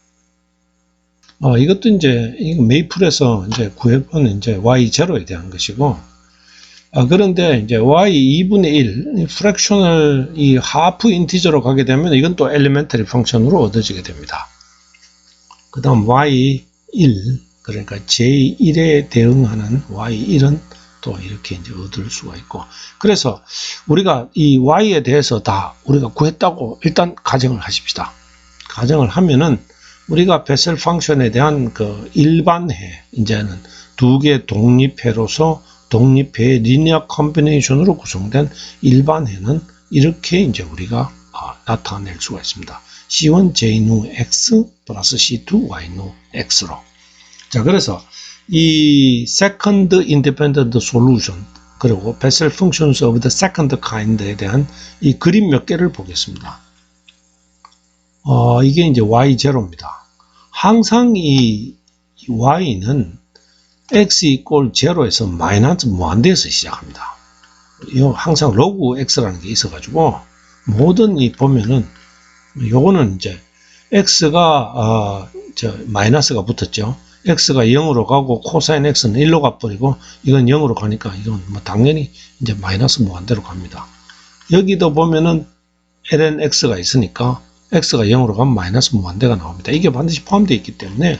이것도 이제 메이플에서 이제 구해본 이제 y0에 대한 것이고, 그런데 이제 y 2분의 1 프랙셔널 이 하프 인티저로 가게 되면 이건 또 엘리멘터리 펑션으로 얻어지게 됩니다. 그 다음 y 1 그러니까 j1에 대응하는 y1은 또 이렇게 이제 얻을 수가 있고, 그래서 우리가 이 y에 대해서 다 우리가 구했다고 일단 가정을 하십시다. 가정을 하면은 우리가 베셀 펑션에 대한 그 일반해, 이제는 두 개의 독립해로서 독립해의 리니어 컴비네이션으로 구성된 일반해는 이렇게 이제 우리가 나타낼 수가 있습니다. C1 J누 X 플러스 C2 Y누 X로. 자, 그래서 이 Second Independent Solution 그리고 Bessel Functions of the Second Kind에 대한 이 그림 몇 개를 보겠습니다. 이게 이제 Y0입니다. 항상 이 Y는 X 이꼴 0에서 마이너스 무한대에서 시작합니다. 항상 로그 X라는 게 있어가지고 모든 이 보면은 요거는 이제 X가 마이너스가 붙었죠. X가 0으로 가고 코사인 X는 1로 가버리고 이건 0으로 가니까 이건 뭐 당연히 이제 마이너스 무한대로 갑니다. 여기도 보면은 ln X가 있으니까 X가 0으로 가면 마이너스 무한대가 나옵니다. 이게 반드시 포함되어 있기 때문에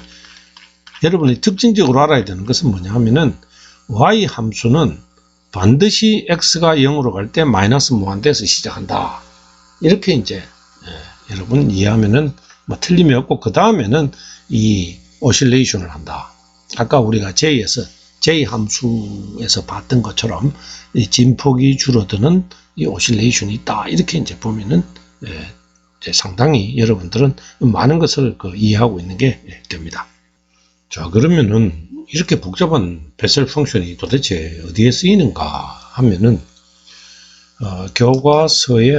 여러분이 특징적으로 알아야 되는 것은 뭐냐 하면은 Y 함수는 반드시 X가 0으로 갈 때 마이너스 무한대에서 시작한다. 이렇게 이제 여러분 이해하면은 뭐 틀림이 없고 그 다음에는 이 오실레이션을 한다. 아까 우리가 J 함수에서 봤던 것처럼 이 진폭이 줄어드는 이 오실레이션이 있다. 이렇게 이제 보면은 이제 상당히 여러분들은 많은 것을 이해하고 있는 게 됩니다. 자, 그러면은 이렇게 복잡한 베셀 펑션이 도대체 어디에 쓰이는가 하면은 교과서에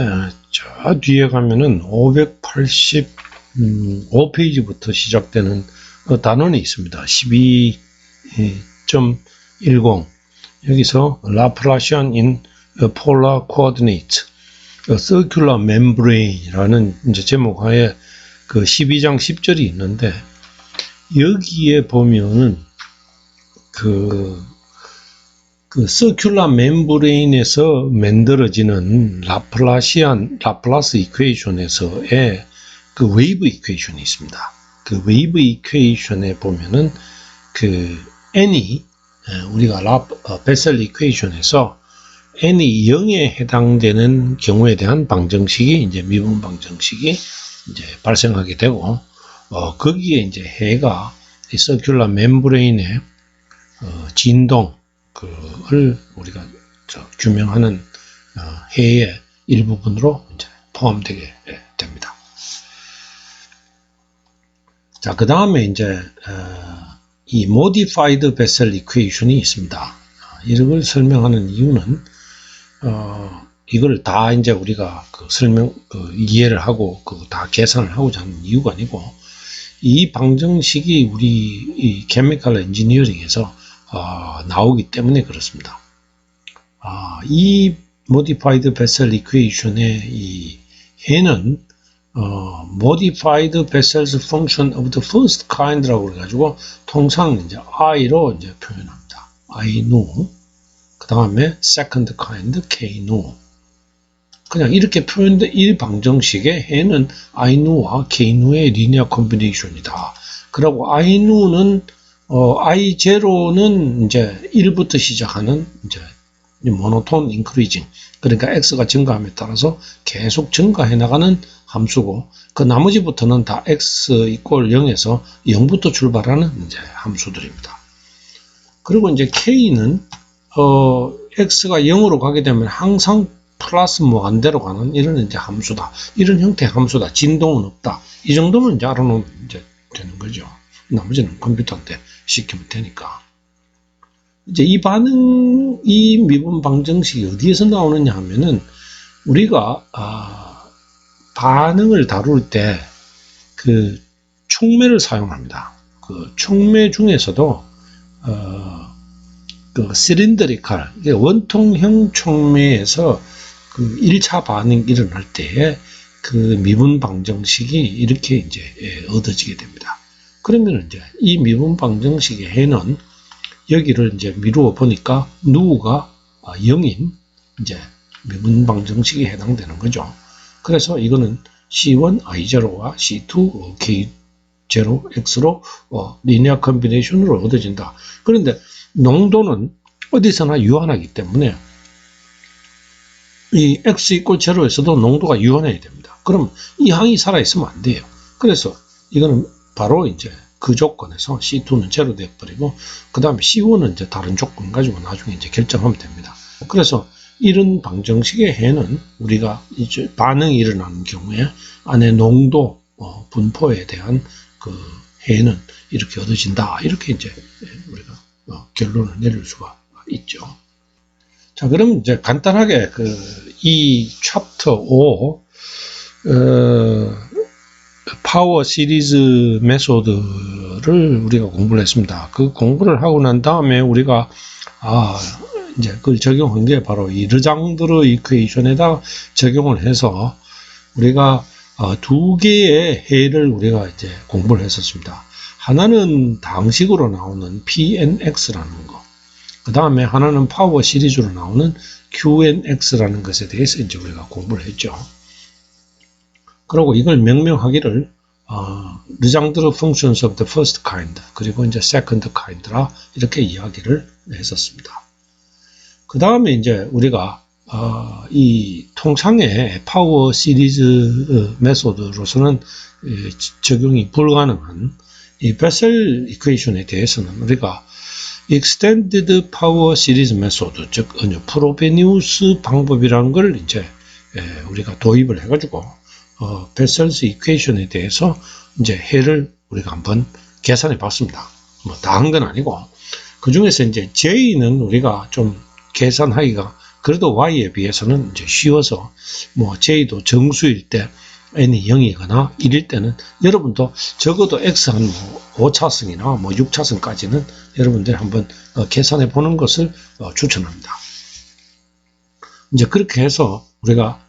저 뒤에 가면은 585페이지부터 시작되는 단원이 있습니다. 12.10 여기서 라플라시안 in polar coordinate circular membrane이라는 이제 제목하에 그 12장 10절이 있는데 여기에 보면은 그 서큘러 멤브레인에서 만들어지는 라플라스 이퀘이션에서의 그 웨이브 이퀘이션이 있습니다. 그 웨이브 이퀘이션에 보면은 그 n이 우리가 베셀 이퀘이션에서 n이 0에 해당되는 경우에 대한 방정식이 이제 미분 방정식이 이제 발생하게 되고 거기에 이제 해가 이 서큘러 멤브레인의 진동 그를 우리가 규명하는 해의 일부분으로 이제 포함되게 됩니다. 자, 그 다음에 이제 이 modified Bessel equation이 있습니다. 이걸 설명하는 이유는 이걸 다 이제 우리가 이해를 하고 다 계산을 하고자 하는 이유가 아니고 이 방정식이 우리 이 케미컬 엔지니어링에서 나오기 때문에 그렇습니다. 이 modified Bessel equation의 이 해는 modified Bessel's function of the first kind라고 그래가지고 통상 이제 i로 이제 표현합니다. I nu 그 다음에 second kind k nu 그냥 이렇게 표현된 이 방정식의 해는 I nu와 k nu의 리니어 콤비네이션이다. 그리고 I nu는 I0는 이제 1부터 시작하는 이제 모노톤 인크리징 그러니까 x가 증가함에 따라서 계속 증가해 나가는 함수고 그 나머지부터는 다 x 이꼴 0에서 0부터 출발하는 이제 함수들입니다. 그리고 이제 k는 x가 0으로 가게 되면 항상 플러스 무한대로 가는 이런 이제 함수다. 이런 형태의 함수다. 진동은 없다. 이 정도면 이제 알아놓으면 이제 되는 거죠. 나머지는 컴퓨터한테 시키면 되니까. 이제 이 미분 방정식이 어디에서 나오느냐 하면은 우리가 반응을 다룰 때 그 촉매를 사용합니다. 그 촉매 중에서도 그 실린더리칼 원통형 촉매에서 그 1차 반응이 일어날 때에 그 미분 방정식이 이렇게 이제 얻어지게 됩니다. 그러면 이제 이 미분 방정식의 해는 여기를 이제 미루어 보니까 누가 0인 이제 미분 방정식에 해당되는 거죠. 그래서 이거는 C1 I0와 C2 K0 X로 리니어 콤비네이션으로 얻어진다. 그런데 농도는 어디서나 유한하기 때문에 이 X 이꼴 0에서도 농도가 유한해야 됩니다. 그럼 이 항이 살아있으면 안 돼요. 그래서 이거는 바로 이제 그 조건에서 C2는 제로 되어버리고 그 다음에 C1은 이제 다른 조건 가지고 나중에 이제 결정하면 됩니다. 그래서 이런 방정식의 해는 우리가 이제 반응이 일어나는 경우에 안에 농도 분포에 대한 그 해는 이렇게 얻어진다. 이렇게 이제 우리가 결론을 내릴 수가 있죠. 자, 그럼 이제 간단하게 이 챕터 5 파워 시리즈 메소드를 우리가 공부를 했습니다. 그 공부를 하고 난 다음에 우리가 이제 그걸 적용한 게 바로 이 르장드르 이퀘이션에다 적용을 해서 우리가 두 개의 해를 우리가 이제 공부를 했었습니다. 하나는 당식으로 나오는 PNX라는 거, 그 다음에 하나는 파워 시리즈로 나오는 QNX라는 것에 대해서 이제 우리가 공부를 했죠. 그리고 이걸 명명하기를 르장드르 functions of the first kind 그리고 이제 second kind라 이렇게 이야기를 했었습니다. 그 다음에 이제 우리가 이 통상의 파워 시리즈 메소드로서는 적용이 불가능한 이 베셀 이퀘이션에 대해서는 우리가 extended power series method, 즉 프로베니우스 방법이라는 걸 이제 우리가 도입을 해가지고 베셀스 이퀘이션에 대해서 이제 해를 우리가 한번 계산해 봤습니다. 뭐 다 한 건 아니고 그 중에서 이제 J는 우리가 좀 계산하기가 그래도 Y에 비해서는 이제 쉬워서 뭐 J도 정수일 때 n이 0이거나 1일 때는 여러분도 적어도 x 한 5차승이나 6차승까지는 여러분들이 한번 계산해 보는 것을 추천합니다. 이제 그렇게 해서 우리가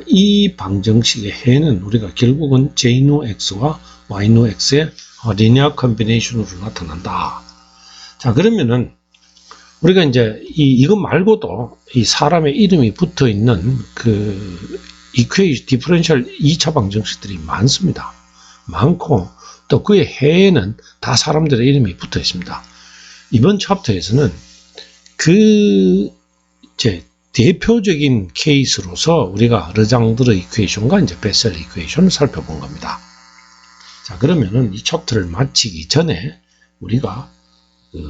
이 방정식의 해는 우리가 결국은 J누 X와 Y누 X의 리니어 컨비네이션으로 나타난다. 자, 그러면은 우리가 이제 이것 말고도 이 사람의 이름이 붙어 있는 디퍼런셜 2차 방정식들이 많습니다. 많고 또 그의 해에는 다 사람들의 이름이 붙어 있습니다. 이번 챕터에서는 이제 대표적인 케이스로서 우리가 르장드르 이퀘이션과 이제 베셀 이퀘이션을 살펴본 겁니다. 자, 그러면은 이 챕터를 마치기 전에 우리가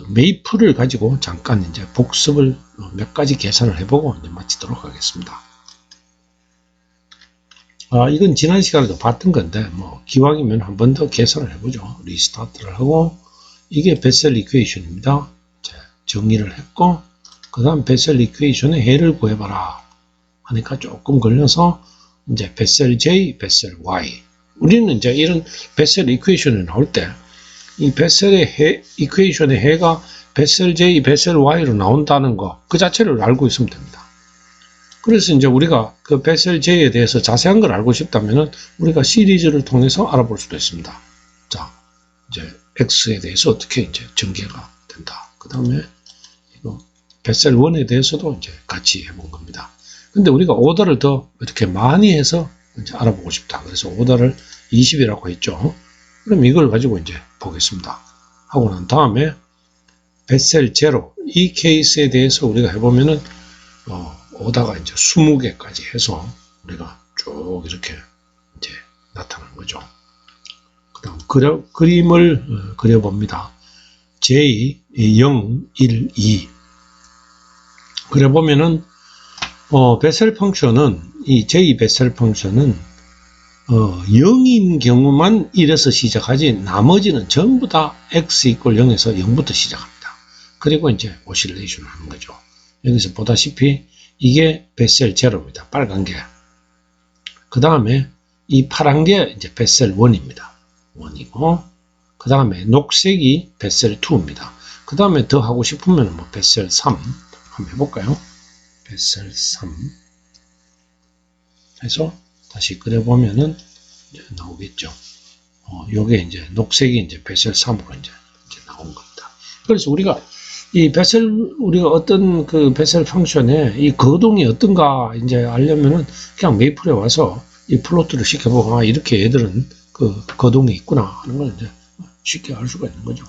메이플을 가지고 잠깐 이제 복습을 몇 가지 계산을 해보고 이제 마치도록 하겠습니다. 이건 지난 시간에도 봤던 건데, 뭐, 기왕이면 한 번 더 계산을 해보죠. 리스타트를 하고, 이게 베셀 이퀘이션입니다. 자, 정리를 했고, 그 다음 베셀 이퀘이션의 해를 구해봐라. 하니까 조금 걸려서, 이제 베셀 J, 베셀 Y. 우리는 이제 이런 베셀 이퀘이션이 나올 때, 이 베셀의 이퀘이션의 해가 베셀 J, 베셀 Y로 나온다는 거, 그 자체를 알고 있으면 됩니다. 그래서 이제 우리가 그 베셀 J에 대해서 자세한 걸 알고 싶다면은 우리가 시리즈를 통해서 알아볼 수도 있습니다. 자, 이제 X에 대해서 어떻게 이제 전개가 된다. 그 다음에 이거 베셀 1에 대해서도 이제 같이 해본 겁니다. 근데 우리가 오더를 더 이렇게 많이 해서 이제 알아보고 싶다. 그래서 오더를 20이라고 했죠. 그럼 이걸 가지고 이제 보겠습니다. 하고 난 다음에 베셀 제로, 이 케이스에 대해서 우리가 해보면은 오다가 이제 20개까지 해서 우리가 쭉 이렇게 이제 나타난 거죠. 그 다음 그림을 그려봅니다. J 0, 1, 2 그려보면은 베셀 펑션은 이 J 베셀 펑션은 0인 경우만 1에서 시작하지 나머지는 전부 다 x = 0에서 0부터 시작합니다. 그리고 이제 오실레이션을 하는 거죠. 여기서 보다시피 이게 베셀 제로입니다. 빨간 게. 그 다음에 이 파란 게 이제 베셀 1입니다. 1이고, 그 다음에 녹색이 베셀 2입니다. 그 다음에 더 하고 싶으면 뭐 베셀 3 한번 해볼까요? 베셀 3 해서 다시 그려보면은 이제 나오겠죠. 요게 이제 녹색이 이제 베셀 3으로 이제 나온 겁니다. 그래서 우리가 이 우리가 어떤 그 베셀 펑션의 이 거동이 어떤가 이제 알려면은 그냥 메이플에 와서 이 플로트를 시켜보고, 이렇게 얘들은 그 거동이 있구나 하는 걸 이제 쉽게 알 수가 있는 거죠.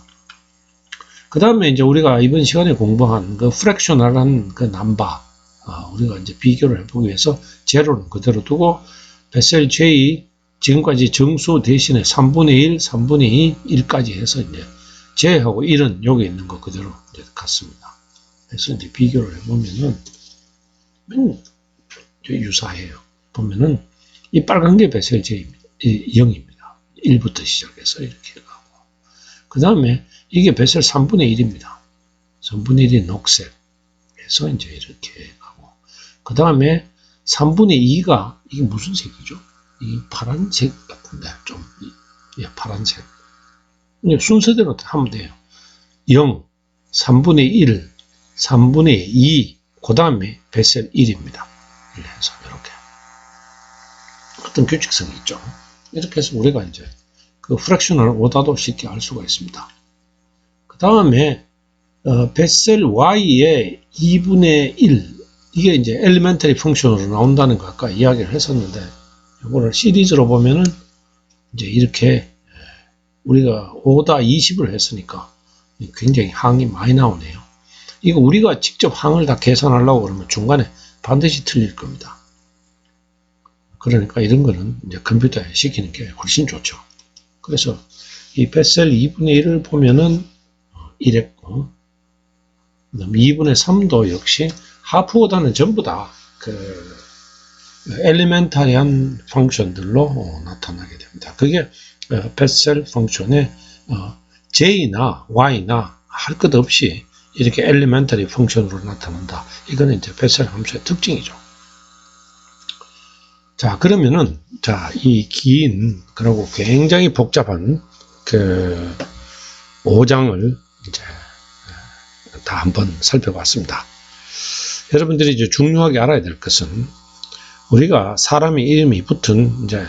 그 다음에 이제 우리가 이번 시간에 공부한 그 프랙셔널한 그 남바, 우리가 이제 비교를 해보기 위해서 제로는 그대로 두고, 베셀 J, 지금까지 정수 대신에 3분의 1, 3분의 2, 1까지 해서 이제 J하고 1은 여기 있는 거 그대로 이제 같습니다. 그래서 이제 비교를 해보면은, 유사해요. 보면은 이 빨간 게 베셀 J0입니다. 1부터 시작해서 이렇게 가고, 그 다음에 이게 베셀 3분의 1입니다. 3분의 1이 녹색에서 이제 이렇게 가고, 그 다음에 3분의 2가 이게 무슨 색이죠? 이 파란색 같은데 좀 파란색. 순서대로 하면 돼요. 0, 3분의 1, 3분의 2, 그 다음에 베셀 1입니다. 이래서 이렇게 어떤 규칙성이 있죠. 이렇게 해서 우리가 이제 그 프랙션을 오다도 쉽게 알 수가 있습니다. 그 다음에 베셀 Y의 2분의 1, 이게 이제 엘리멘터리 펑션으로 나온다는 거 아까 이야기를 했었는데, 이거를 시리즈로 보면은 이제 이렇게 우리가 5다 20을 했으니까 굉장히 항이 많이 나오네요. 이거 우리가 직접 항을 다 계산하려고 그러면 중간에 반드시 틀릴 겁니다. 그러니까 이런 거는 이제 컴퓨터에 시키는 게 훨씬 좋죠. 그래서 이 베셀 2분의 1을 보면은 이랬고, 2분의 3도 역시 하프보다는 전부 다 그 엘리멘터리한 펑션들로 나타나게 됩니다. 그게 베셀 펑션의 J나 Y나 할 것 없이 이렇게 엘리멘터리 펑션으로 나타난다. 이거는 이제 베셀 함수의 특징이죠. 자, 그러면은, 자, 이 긴, 그리고 굉장히 복잡한 그 5장을 이제 다 한번 살펴봤습니다. 여러분들이 이제 중요하게 알아야 될 것은, 우리가 사람의 이름이 붙은 이제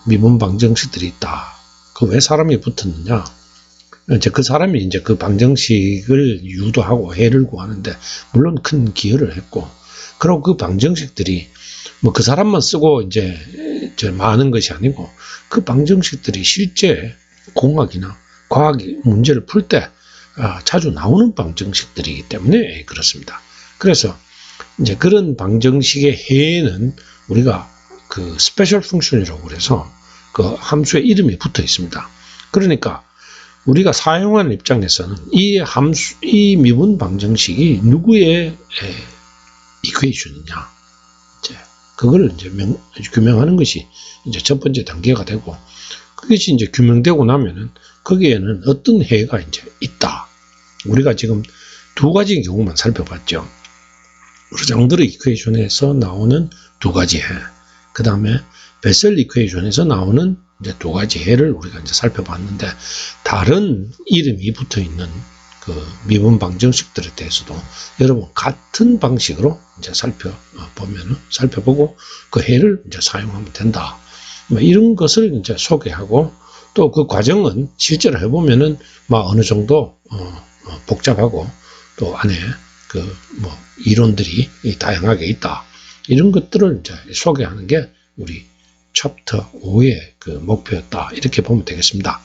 미분 방정식들이 있다. 그 왜 사람이 붙었느냐? 이제 그 사람이 이제 그 방정식을 유도하고 해를 구하는데 물론 큰 기여를 했고, 그리고 그 방정식들이 뭐 그 사람만 쓰고 이제 많은 것이 아니고, 그 방정식들이 실제 공학이나 과학 문제를 풀 때 자주 나오는 방정식들이기 때문에 그렇습니다. 그래서 이제 그런 방정식의 해에는 우리가 그 스페셜 펑션이라고 그래서 그 함수의 이름이 붙어 있습니다. 그러니까 우리가 사용하는 입장에서는 이 미분 방정식이 누구의 이퀘이션이냐, 이제 그거를 이제 규명하는 것이 이제 첫 번째 단계가 되고, 그것이 이제 규명되고 나면은 거기에는 어떤 해가 이제 있다. 우리가 지금 두 가지 경우만 살펴봤죠. 르장드르 이퀘이션에서 나오는 두 가지 해, 그 다음에 베셀 이퀘이션에서 나오는 이제 두 가지 해를 우리가 이제 살펴봤는데, 다른 이름이 붙어 있는 그 미분 방정식들에 대해서도 여러분 같은 방식으로 이제 살펴보고 그 해를 이제 사용하면 된다. 뭐 이런 것을 이제 소개하고, 또 그 과정은 실제로 해보면은 뭐 어느 정도 복잡하고, 또 안에 그 뭐 이론들이 다양하게 있다. 이런 것들을 이제 소개하는 게 우리 챕터 5의 그 목표였다. 이렇게 보면 되겠습니다.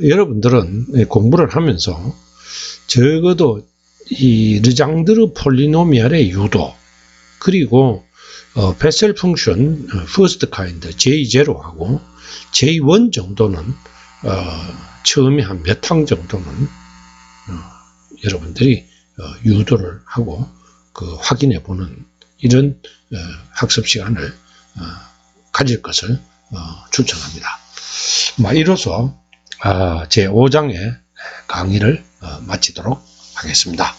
여러분들은 공부를 하면서 적어도 이 르장드르 폴리노미알의 유도, 그리고 베셀 펑션 퍼스트 카인드 J0하고 J1 정도는 처음에 한 몇 항 정도는 여러분들이 유도를 하고 그 확인해 보는 이런 학습 시간을 가질 것을 추천합니다. 이로써 제 5장의 강의를 마치도록 하겠습니다.